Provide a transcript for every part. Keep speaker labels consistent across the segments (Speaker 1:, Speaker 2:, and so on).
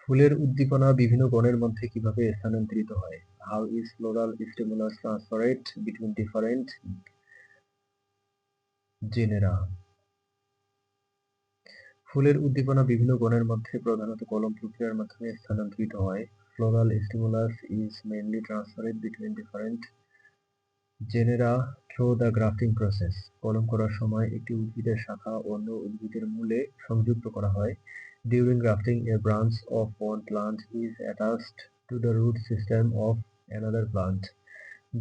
Speaker 1: ফুলের উদ্দীপনা বিভিন্ন গণের মধ্যে কিভাবে স্থানান্তরিত হয়? How is floral stimulus transferred between different genera? ফুলের উদ্দীপনা বিভিন্ন গণের মধ্যে প্রধানত কলম প্রক্রিয়ার মাধ্যমে স্থানান্তরিত হয়। Floral stimulus is mainly transferred between different genera through the grafting process. কলম করার সময় একটি উদ্ভিদের শাখা অন্য উদ্ভিদের মূলে সংযুক্ত করা হয়। During grafting, a branch of one plant is attached to the root system of another plant.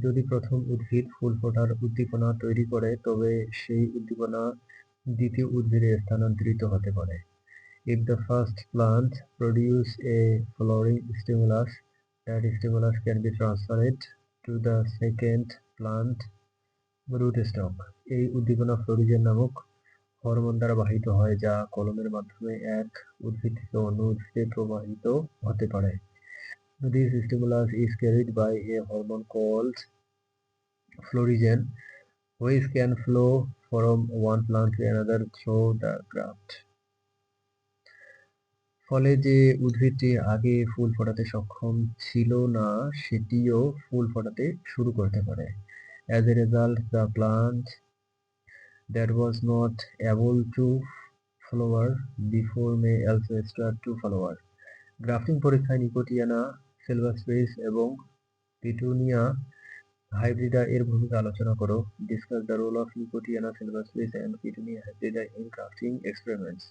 Speaker 1: যদি প্রথম উদ্ভিদ ফুল ফোটার উদ্দীপনা তৈরি করে তবে সেই উদ্দীপনা দ্বিতীয় উদ্ভিদে স্থানান্তরিত হতে পারে। If the first plant produces a flowering stimulus, that stimulus can be transferred to the second plant rootstock. এই উদ্দীপনা ফ্লোরিজেন নামক হরমোন দ্বারা বাহিত হয় যা কলমের মাধ্যমে এক উদ্ভিদ থেকে অন্য উদ্ভিদে প্রবাহিত হতে পারে। This stimulus is carried by a hormone called phlorizin, which can flow from one plant to another through the graft. ফলে যে উদ্ভিদটি আগে ফুল ফোটাতে সক্ষম ছিল না সেটিও ফুল ফোটাতে শুরু করতে পারে। As a result, the plant that was not able to flower before may also start to flower. Grafting পরীক্ষায় নিকোটিয়ানা সিলভাস্ট্রিস এবং পিটুনিয়া হাইব্রিডা এর ভূমিকা আলোচনা করো। Discuss the role of Nicotiana sylvestris and Petunia hybrida in grafting experiments.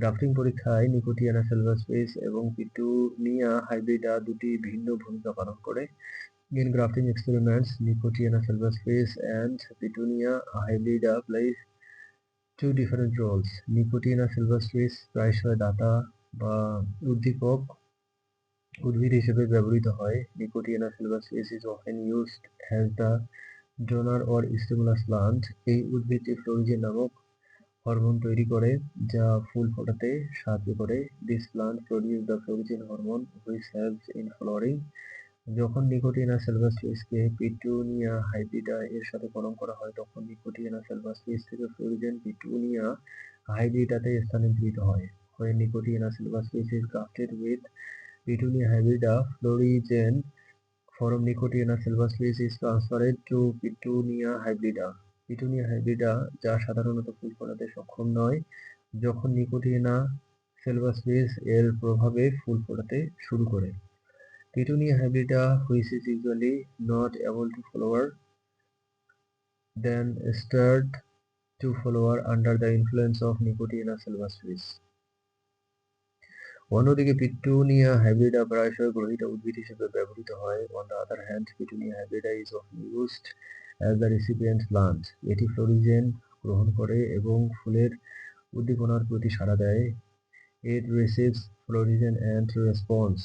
Speaker 1: Grafting পরীক্ষায় নিকোটিয়ানা সিলভাস্ট্রিস এবং petunia হাইব্রিডা দুটি ভিন্ন ভূমিকা পালন করে। In grafting experiments, Nicotiana sylvestris and Petunia hybrida plays two different roles. Nicotiana sylvestris প্রায়শই দাতা বা উদ্দীপক উদ্ভিদ হিসেবে ব্যবহৃত হয়। Nicotiana sylvestris is often used as the donor or stimulus plant. এই উদ্ভিদটি ফ্লোরিজেন নামক হরমোন তৈরি করে যা ফুল ফোটাতে সাহায্য করে। This plant produces the phlorizin hormone which helps in flowering. যখন নিকোটিয়ানা সিলভাস্ট্রিসকে পিটুনিয়া হাইব্রিডা এর সাথে কলম করা হয় তখন নিকোটিয়ানা সিলভাস্ট্রিস থেকে ফ্লোরিজেন পিটুনিয়া হাইব্রিডাতে স্থানান্তরিত হয়। When Nicotiana sylvestris is grafted with Petunia hybrida, phlorizin from Nicotiana sylvestris is transferred to Petunia hybrida. Petunia hybrida, যা সাধারণত ফুল ফোটাতে সক্ষম নয়, যখন নিকোটিয়ানা সিলভাস্ট্রিস এর প্রভাবে ফুল ফোটাতে শুরু করে। Petunia hybrida, which is usually not able to flower, then start to flower under the influence of Nicotiana sylvestris. অন্যদিকে পিটুনিয়া হাইব্রিডা প্রায়শই গ্রহীত উদ্ভিদ হিসেবে ব্যবহৃত হয়। On the other hand, Petunia hybrida is often used as the recipient plant. এটি florigen গ্রহণ করে এবং ফুলের উদ্দীপনার প্রতি সাড়া দেয়। It receives phlorizin and responds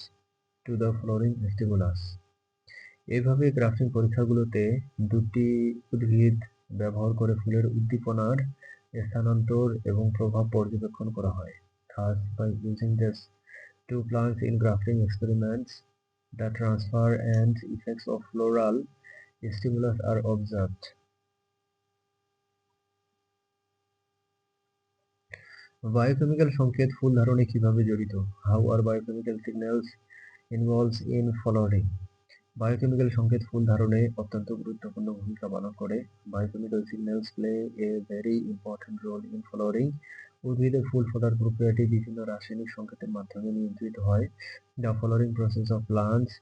Speaker 1: to the flowering stimulus. এইভাবে গ্রাফটিং পরীক্ষাগুলোতে দুটি উদ্ভিদ ব্যবহার করে ফুলের উদ্দীপনার স্থানান্তর এবং প্রভাব পর্যবেক্ষণ করা হয়। Thus, by using these two plants in grafting experiments, the transfer and effects of floral stimulus are observed. Biochemical সংকেত ফুল ধারণে কিভাবে জড়িত? How are biochemical signals involved in flowering? Biochemical সংকেত ফুল ধারণে অত্যন্ত গুরুত্বপূর্ণ ভূমিকা পালন করে। Biochemical signals play a very important role in flowering. উদ্ভিদের ফুল ফোটার প্রক্রিয়াটি বিভিন্ন রাসায়নিক সংকেতের মাধ্যমে নিয়ন্ত্রিত হয়। The flowering process of plants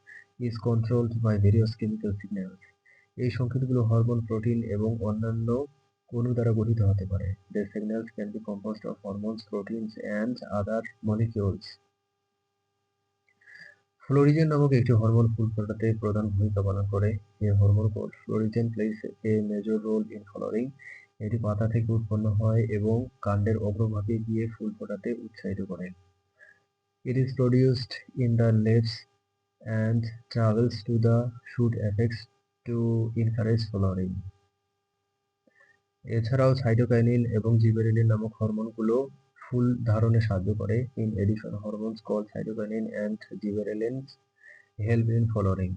Speaker 1: is controlled by various chemical signals. এই সংকেতগুলো হরমোন, প্রোটিন এবং অন্যান্য অণু দ্বারা গঠিত হতে পারে। The signals can be composed of hormones, proteins and other molecules. Florigen নামক একটি হরমোন ফুল ফোটাতে প্রধান ভূমিকা পালন করে। এই hormone called phlorizin plays a major role in flowering. এটি পাতা থেকে উৎপন্ন হয় এবং কাণ্ডের অগ্রভাগে গিয়ে ফুল ফোটাতে উৎসাহিত করে। It is produced in the leaves and travels to the shoot apex to encourage flowering. এছাড়াও সাইটোকাইনিন এবং জিবেরেলিন নামক হরমোনগুলো ফুল ধারণে সাহায্য করে। In addition, hormones called cytokinin and gibberellins help in flowering.